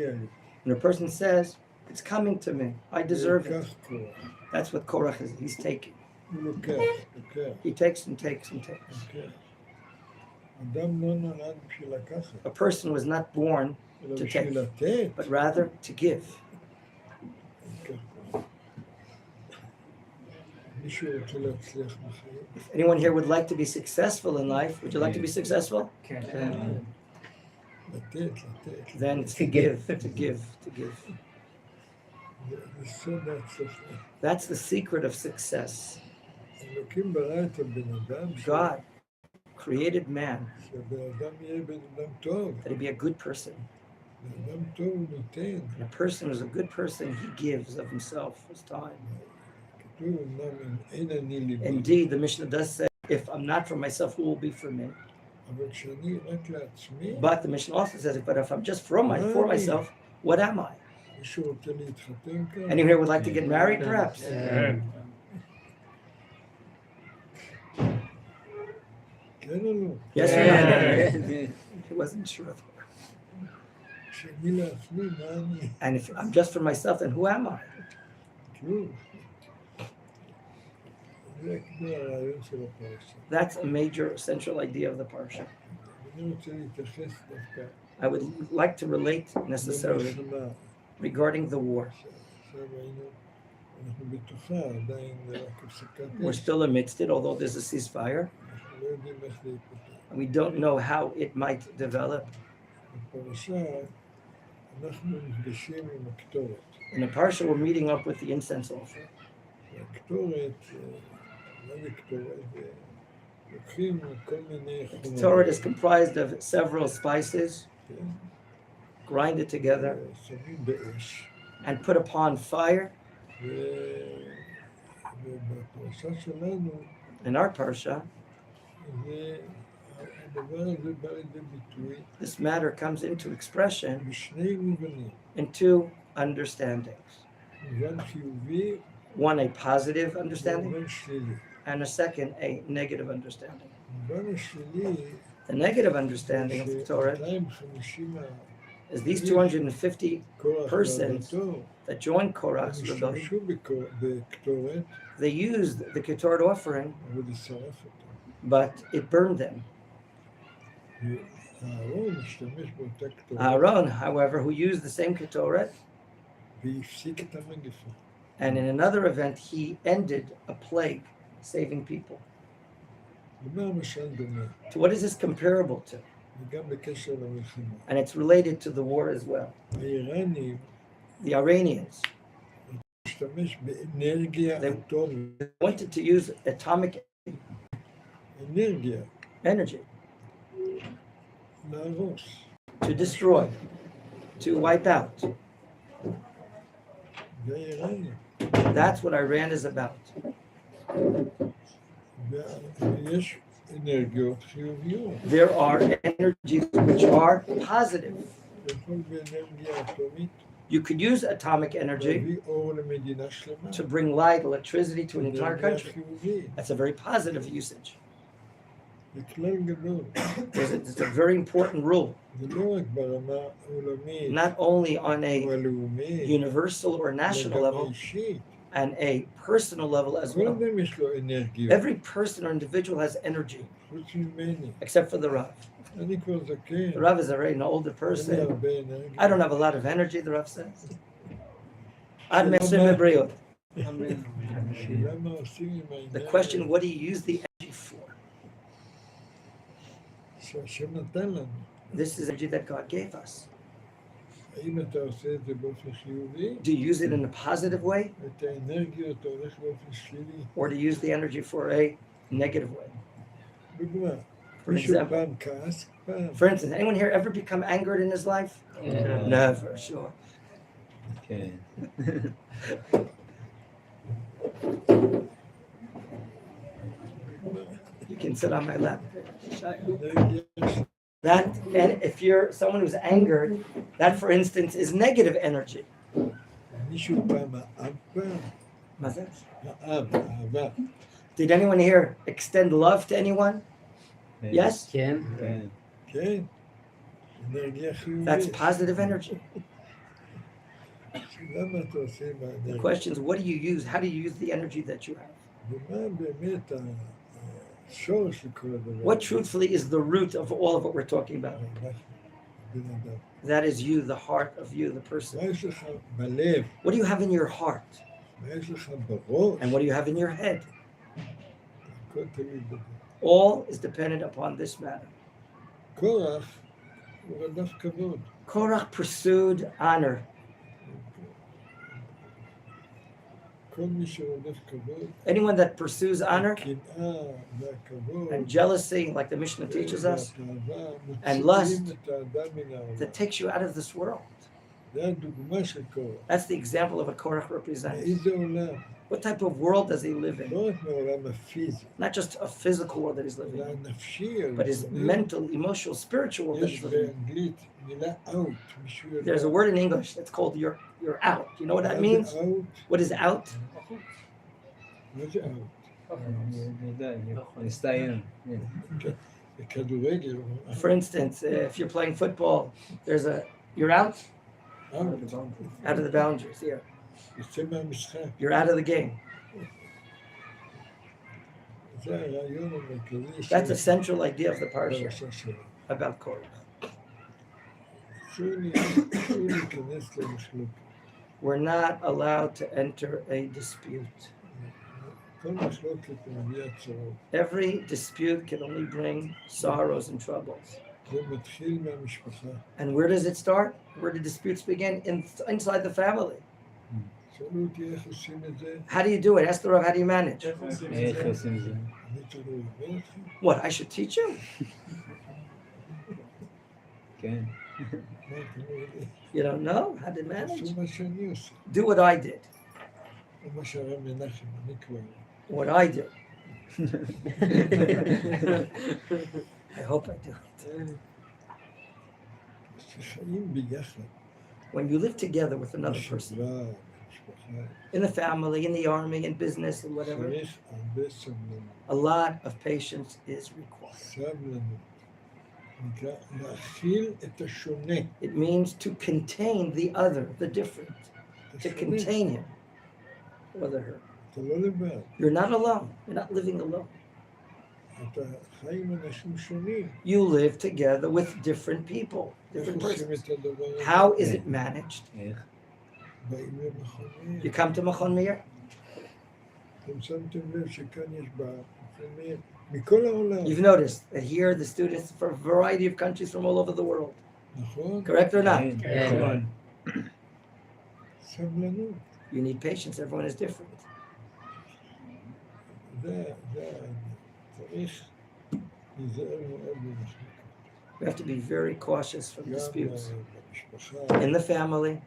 And a person says, it's coming to me. I deserve it. That's what Korach is. He's taking. He takes and takes and takes. A person was not born to take, but rather to give. If anyone here would like to be successful in life, would you like to be successful? Then it's to give, to give, to give. That's the secret of success. God created man that he be a good person. And a person who's a good person, he gives of himself, his time. Indeed, the Mishnah does say, if I'm not for myself, who will be for me? But the Mishnah also says, but if I'm just for myself, what am I? Anyone here would like to get married, perhaps? Yes or no? He wasn't sure. And if I'm just for myself, then who am I? That's a major central idea of the Parashat. I would like to relate necessarily regarding the war. We're still amidst it, although there's a ceasefire. We don't know how it might develop. In the Parsha, we're meeting up with the incense offering. The Torah is comprised of several spices, grind it together, and put upon fire. In our Parsha, this matter comes into expression in two understandings. One, a positive understanding, and a second, a negative understanding. The negative understanding of the Torah is these 250 persons that joined Korach's rebellion. They used the Ketoret offering, but it burned them. Aaron, however, who used the same Ketoret, and in another event, he ended a plague, saving people. To what is this comparable to? And it's related to the war as well. The Iranians, they wanted to use atomic energy to destroy, to wipe out. That's what Iran is about. There are energies which are positive. You could use atomic energy to bring light, electricity to an entire country. That's a very positive usage. It's a very important rule. Not only on a universal or national level, and a personal level as well. Every person or individual has energy, except for the Rav. The Rav is already an older person. I don't have a lot of energy, the Rav says. The question, what do you use the energy for? This is energy that God gave us. Do you use it in a positive way? Or do you use the energy for a negative way? For example, for instance, anyone here ever become angered in his life? Yeah. Never, sure. Okay. You can sit on my lap. That, and if you're someone who's angered, that, for instance, is negative energy. Did anyone here extend love to anyone? Yes? That's positive energy. The question is, what do you use? How do you use the energy that you have? What truthfully is the root of all of what we're talking about? That is you, the heart of you, the person. What do you have in your heart? And what do you have in your head? All is dependent upon this matter. Korach pursued honor. Anyone that pursues honor and jealousy, like the Mishnah teaches us, and lust, that takes you out of this world. That's the example of what Korach represents. What type of world does he live in? Not just a physical world that he's living in, but his mental, emotional, spiritual world that he's living in. There's a word in English that's called you're out. You know what that means? What is out? For instance, if you're playing football, you're out? Out of the boundaries, here. You're out of the game. That's a central idea of the Parashat about Korach. We're not allowed to enter a dispute. Every dispute can only bring sorrows and troubles. And where does it start? Where do disputes begin? Inside the family. How do you do it? Ask the Rav, how do you manage? What, I should teach you? You don't know how to manage? Do what I did. What I do. I hope I do it. When you live together with another person, in the family, in the army, in business, and whatever, a lot of patience is required. It means to contain the other, the different, to contain him or her. You're not alone. You're not living alone. You live together with different people, different persons. How is it managed? You come to Machon Meir? You've noticed that here the students from a variety of countries from all over the world. Correct or not? Yeah. You need patience. Everyone is different. We have to be very cautious from disputes in the family,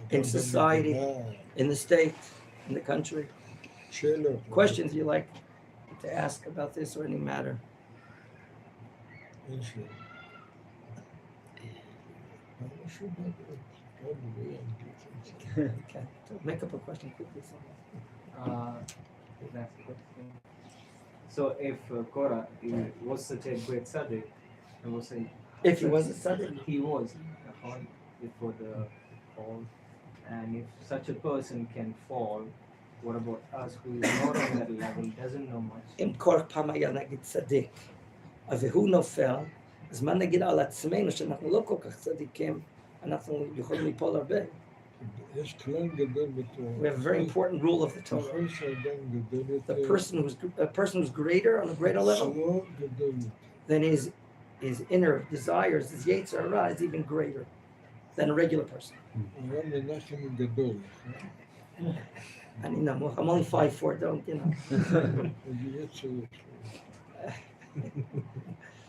in society, in the state, in the country. Questions you like to ask about this or any matter? Okay, so make up a question quickly. So if Korach was such a great tzaddik, if he was a tzaddik, he was before the fall, and if such a person can fall, what about us who is not on that level, doesn't know much? אם Korach פעם היה נגיד צדיק, והוא נופל, אז מה נגיד על עצמנו שאנחנו לא כל כך צדיקים, אנחנו יכולים ליפול הרבה. We have a very important rule of the Torah. A person who's greater on a greater level, then his inner desires, his yetzer hara is even greater than a regular person. I'm only 5'4", don't you know?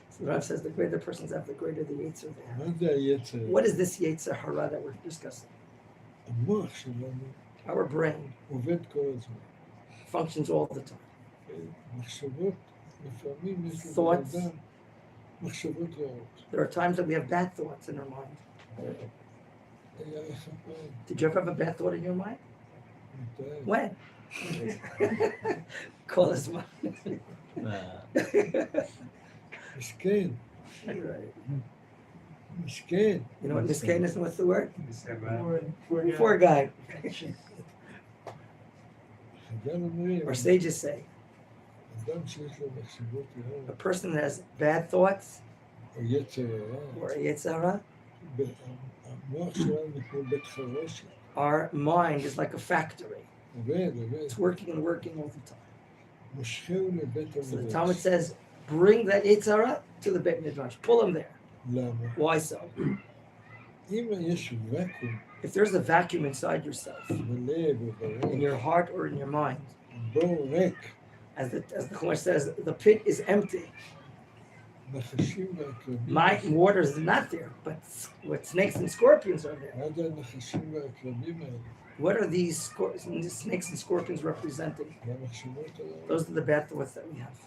So the Rav says the greater persons have, the greater the yetzer hara. What is this yetzer hara that we're discussing? Our brain functions all the time. Thoughts. There are times that we have bad thoughts in our mind. Did you ever have a bad thought in your mind? When? Call us one. Right. מסכן. You know what miskein is? What's the word? Poor guy. Poor guy. חז"ל אומרים, Or sages say, אדם שיש לו מחשבות a רעות, person that has bad thoughts או יצר הרע, or a yetzara, המוח שלנו כמו בית חרושת, our mind is like a factory. עובד, It's working and working all the time. מושכהו לבית So the המדרש. Talmud says, bring that yetzara to the Beit Midrash. Pull him there. למה? Why so? אם יש ואקום If there's a vacuum inside yourself, בלב in ובראש, your heart or in your mind, בור ריק, as the Chumash says, the pit is empty. נחשים ועקרבים, My water is not there, but what snakes and scorpions are there. מה זה הנחשים והעקרבים האלה? What are these snakes and scorpions representing? והמחשבות הרעות, Those are the bad thoughts that we have.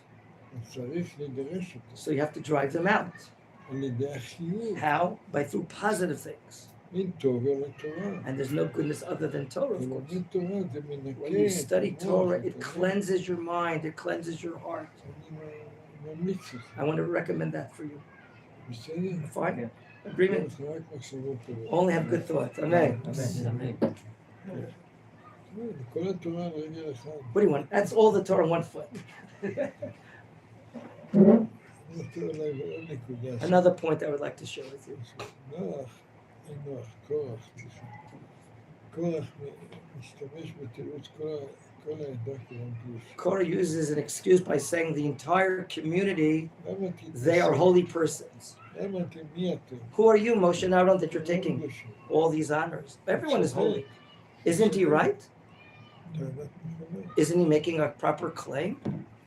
צריך לגרש אותם, So you have to drive them out. על ידי החיוב, How? Through positive things. אין טוב אלא תורה. And there's no goodness other than Torah, of course. ולומד תורה זה מנקה, When you study את המוח, Torah, את it הלב. cleanses your mind, it cleanses your heart. אני ממליץ לך, I want to recommend that for you. בסדר? Fine? Agreement? רק מחשבות טובות. Only have good thoughts. Amen. כל התורה על רגל אחד. What do you want? That's all the Torah on one foot. נותן עליי ועוד נקודה. Another point I would like to share with you. נוח, אין נוח, קורח, סליחה. קורח משתמש בתירוץ כל העדה כולם קדוש. Korah uses an excuse by saying the entire community, למה אתם they are holy persons. למה אתם, מי אתם? Who are you, Moshe and Aaron, that you're כולם taking קדושים. all these honors? Everyone is holy. Isn't he right? טענת נכונה, Isn't he making a proper claim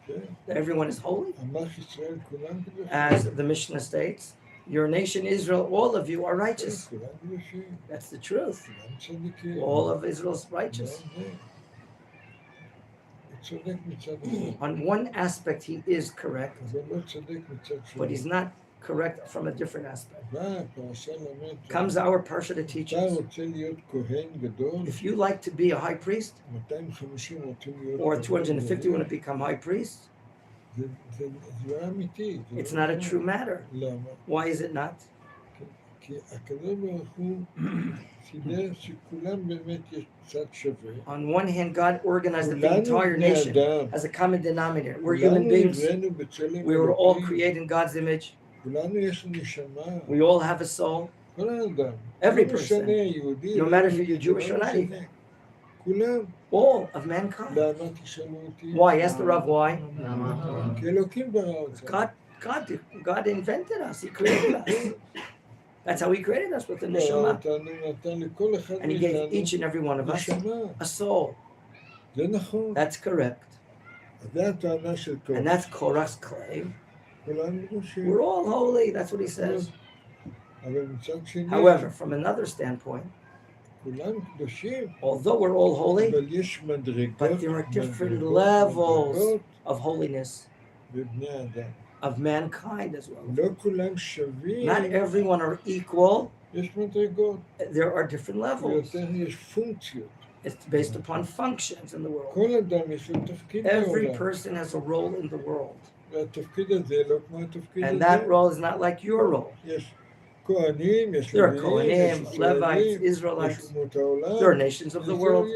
כן. that everyone is holy? עמך ישראל כולם קדושים. As the Mishnah states, your nation Israel, all of you are righteous. כולם קדושים, That's the truth. כולם צדיקים. All of Israel's righteous. גם זה. הוא צודק מצד אחד, On one aspect, he is correct, אבל לא צודק מצד but he's שני. not correct from a different aspect. באה הפרשה ללמד, Comes our Parashat to teach אתה us. רוצה להיות כהן גדול, If you like to be a high priest, 250 רוצים להיות or כהן 250 want to גדול. become high priests, זה לא אמיתי. זה it's לא not a נכון. true matter. למה? Why is it not? כי הקדוש ברוך הוא סידר שכולם באמת יש צד שווה. On one hand, God organized that the כולנו entire בני nation אדם. as a common denominator. We're כולנו human beings. נבראנו בצלם We were all אלוקים. created in God's image. כולנו יש לנו נשמה. We all have a soul. כל האדם. Every לא person. משנה, יהודי. No לא matter if יהודי, you're Jewish לא or not משנה. even. כולם. All of mankind. למה תשאלו אותי? Why? Ask the Rav why. כי אלוקים ברא אותם. God invented us. He created us. That's how he created us with the ברא neshama. אותנו, נתן לכל אחד And he gave מאיתנו each and every one of us נשמה. a soul. זה נכון. That's correct. אז זה הטענה של And קורח. that's Korach's claim. כולם קדושים. We're all holy. That's what he says. אבל מצד שני, However, from another standpoint, כולם קדושים. although we're all holy, אבל יש מדרגות. but there are different מדרגות, levels מדרגות of holiness בבני אדם. of mankind as well. לא כולם שווים. Not everyone are equal. יש מדרגות. There are different levels. ויותר יש פונקציות. It's based upon functions in the world. כל אדם יש לו תפקיד Every בעולם. person has a role in the world. והתפקיד הזה לא כמו התפקיד And הזה. that role is not like your role. יש כהנים, יש There are לוויים, יש Kohanim, Levites, ישראלים, יש Israelites. אומות העולם. There are nations of the world.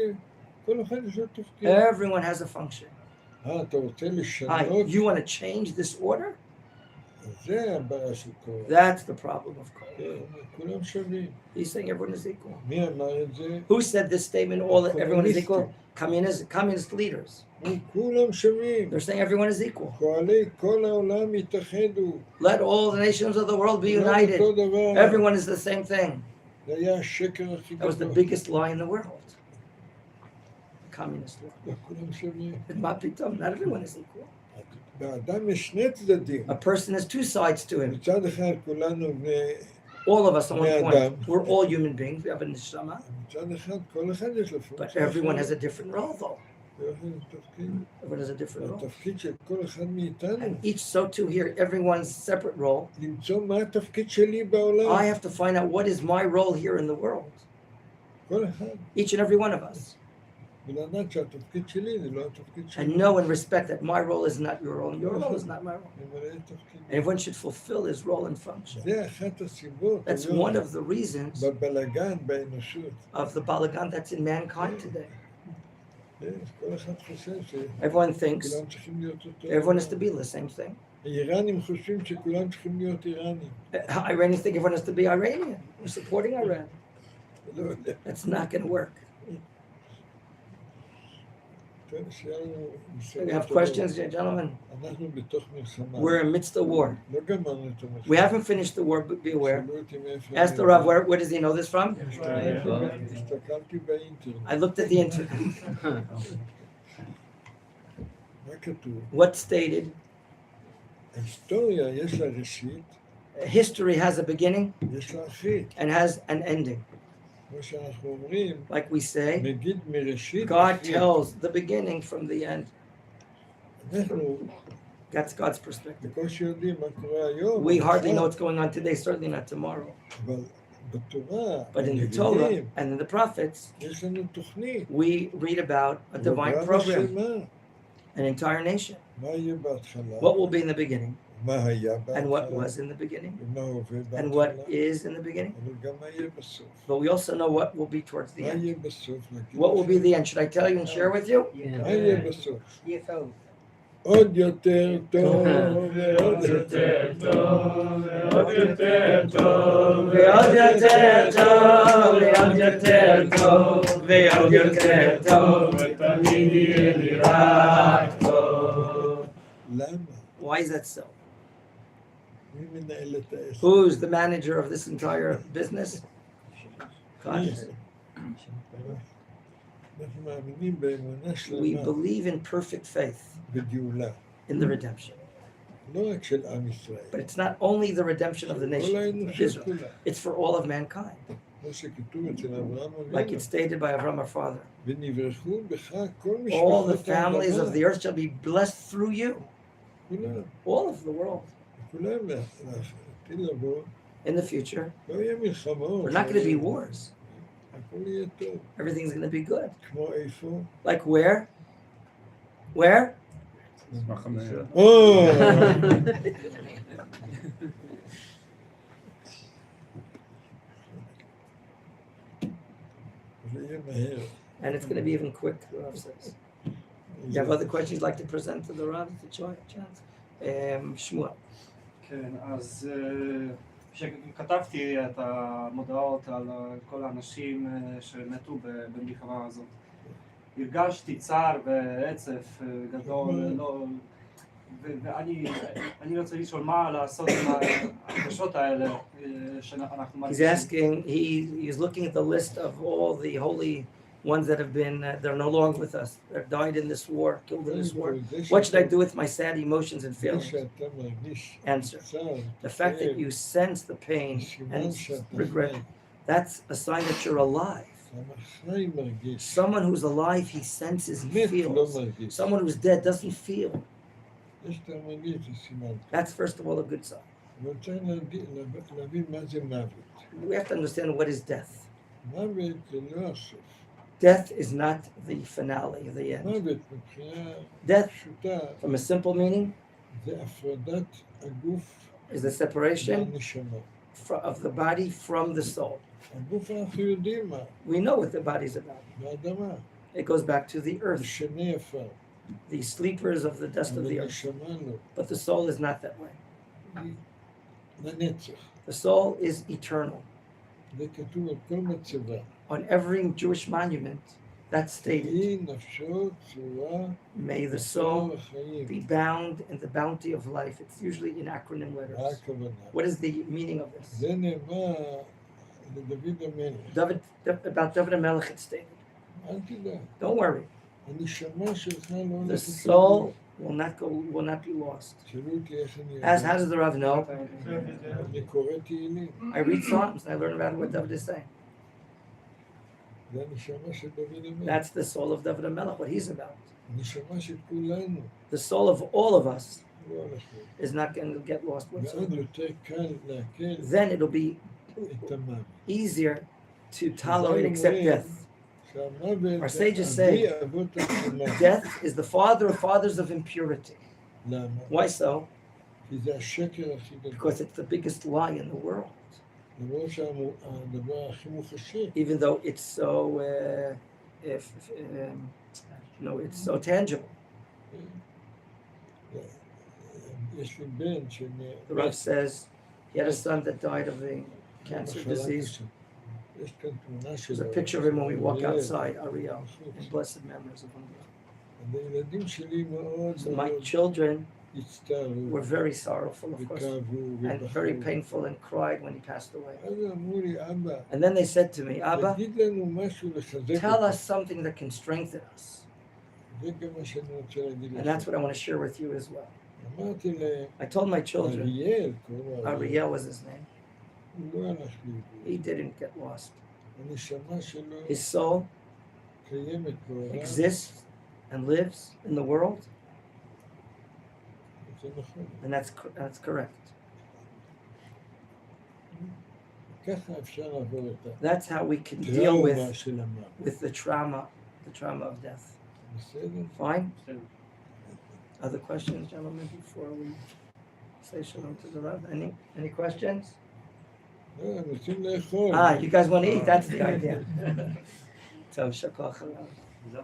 כל אחד יש לו תפקיד. Everyone has a function. אתה רוצה Hi, לשנות? you want to change this order? זה הבעיה של קורח. That's the problem of Korach. כן, כולם שווים. He's saying everyone is equal. מי אמר את זה? Who said this statement? Everyone is equal. Communistic. Communist leaders. כולם שווים. They're saying everyone is equal. פועלי כל העולם יתאחדו. Let all the nations of the world be כולם united. אותו דבר. Everyone is the same thing. זה היה השקר הכי That was the גדול. biggest lie in the world. The communist law. לא כולם שווים. מה פתאום? Not everyone is equal. באדם יש שני צדדים. A person has two sides to him. מצד אחד כולנו בני... All of us on one Adam. point. We're all human beings. We have a neshama. מצד אחד כל אחד יש לו But פונקציה. everyone has a אחרת. different role, though. כל אחד יש תפקיד. Everyone has a different role. התפקיד של כל אחד מאיתנו. And each, so too here, everyone's separate role. למצוא מה התפקיד שלי בעולם. I have to find out what is my role here in the world. כל אחד. Each and every one of us. ולדעת שהתפקיד שלי זה לא התפקיד שלי. And know and respect that my role is not your role, and your role is not my role. למלא את תפקידי. And everyone should fulfill his role and function. זה אחת הסיבות. That's one of the reasons בבלגן, באנושות. of the balagan that's in mankind today. כל אחד חושב Everyone thinks שכולם צריכים להיות אותו. everyone is to be the same thing. האיראנים חושבים שכולם צריכים להיות איראנים. Iranians think everyone has to be Iranian. We're supporting Iran. לא יודע. That's not going to work. שיהיה לנו You ניסיון have טוב. questions, gentlemen? אנחנו בתוך מלחמה. We're amidst a war. לא גמרנו את המלחמה. We haven't finished the war, but be aware. שאלו אותי מאיפה Ask the אני Rav, יודע. where does he know this from? הסתכלתי באינטרנט. I looked at the internet. מה כתוב? What stated? ההיסטוריה יש לה ראשית, History has a beginning יש לה אחרית. and has an ending. כמו שאנחנו אומרים, Like we say, מגיד מראשית God אחרית. tells the beginning from the end. אנחנו That's God's perspective. בקושי יודעים מה קורה היום. We hardly מחר. know what's going on today, certainly not tomorrow. אבל בתורה, But in the בנביאים, Torah and in the prophets, יש לנו תוכנית. we read about a divine פרוגרמה program, שלמה. an entire nation. מה יהיה בהתחלה? What will be in the beginning מה היה and what בהתחלה? was in the beginning ומה הווה and בהתחלה? what is in the beginning. אבל גם מה יהיה בסוף? But we also know what will be towards the מה end. יהיה בסוף? להגיד What will be לכם? the end? Should I tell you and share with you? מה יהיה בסוף? יהיה טוב. עוד יותר טוב, ועוד יותר טוב, ועוד יותר טוב, ועוד יותר טוב, ועוד יותר טוב, ועוד יותר טוב, ותמיד יהיה לי רק טוב. למה? Why is that so? מי מנהל את העסק? Who's the manager of this entire business? God is. אנחנו מאמינים באמונה We שלמה believe in perfect faith בגאולה. in the redemption. לא רק של עם ישראל. But it's not only the redemption of the כל nation of האנושות Israel, כולה. it's for all of mankind. כמו שכתוב אצל אברהם Like אבינו. it's stated by Avram our father. ונברכו בך כל All the משפחות families of האדמה. the earth shall be blessed through you. כולם. All of the world. כולם לעתיד לבוא. In the future, לא יהיה מלחמות. we're not going to be wars. הכל יהיה טוב. Everything's going to be good. כמו איפה? Like where? Where? או! זה יהיה מהר. And it's going to be even quick, the Rav says. You have other questions you'd like to present to the Rav? It's a chance. Shmuel. כן, אז כשכתבתי את המודעות על כל האנשים שמתו במלחמה הזאת, הרגשתי צער ועצב גדול, ואני רוצה לשאול מה לעשות עם ההרגשות האלה שאנחנו He's מרגישים. asking, he's looking at the list of all the holy ones that have been, they're no longer with us, that died in this war, killed in this war. What should I do with my sad emotions and זה feelings? שאתה מרגיש Answer. צער, The fact that you sense the pain and סימן שאתה regret, חי. that's a sign that you're alive. כמה חי מרגיש. Someone who's alive, he senses, he מת לא feels. מרגיש. Someone who's dead doesn't feel. זה שאתה מרגיש זה סימן. That's first of all a good sign. אבל צריך להבין מה זה מוות. We have to understand what is death. מוות זה לא הסוף. Death is not the finale, the end. מוות מבחינה Death, פשוטה from a simple meaning, זה הפרדת הגוף is the separation מהנשמה. of the body from the soul. הגוף אנחנו יודעים מה, We know what the body's about. באדמה, It goes back to the earth, משנה עפר, the sleepers of the dust of אבל the earth. נשמה לא, But the soul is not that way. היא לנצח. The soul is eternal. זה כתוב על כל מצבה. On every Jewish monument, that's stated. היא נפשו צורה May the צור soul החיים. be bound in the bounty of life. It's usually in acronym מה letters. הכוונה? What is the meaning of this? זה נאמר לדוד המלך. About David HaMelech it's stated. אל תדע, Don't worry. הנשמה שלך לא The הולכת soul will not be lost. שאלו אותי איך אני How יודע. does the Rav know? אני קורא תהילים. I read Psalms and I learn about what David is saying. זה הנשמה של דוד המלך. That's the soul of David HaMelech, what he's about. הנשמה של כולנו The soul of all of us לא הולכת. is not going to get lost ועוד whatsoever. יותר קל לעכל Then it'll be את המוות. easier to tolerate, accept death. שהמוות Our sages זה say, אבי אבות השמיים. death is the father of fathers of impurity. למה? Why so? כי זה השקר הכי גדול. Because it's the biggest lie in the world. למרות שהדבר הכי מוחשי. Even though it's so, it's so tangible. יש לי בן The Rav says he had a son that died of the cancer מחלה disease. קשה. יש כאן תמונה שלו. There's a picture of him when we walk ילד, outside, Ariel, בחוץ. in blessed memories of him. הילדים שלי מאוד So my מאוד children הצטערו were very sorrowful, of course, וכאבו and very ובכו. painful and cried when he passed away. אז אמרו לי, אבא, And then they said to me, Abba, תגיד לנו משהו לחזק tell אותי. us something that can strengthen us. זה גם מה שאני רוצה להגיד And that's לכם. what I want to share with you as well. אמרתי להם, I told my children, אריאל, קוראים לו אריאל, Ariel was his name, הוא לא הלך he לאיבוד. didn't get lost. הנשמה שלו His soul קיימת בעולם, exists and lives in the world, זה נכון. and that's correct. ככה אפשר לעבור את That's how we can deal הטראומה של המוות. with the trauma of death. בסדר? Fine? Other questions, gentlemen, before we say shalom to the Rav? Any questions? לא, הם רוצים לאכול. You guys want to eat? That's the idea. So, shakach. זה.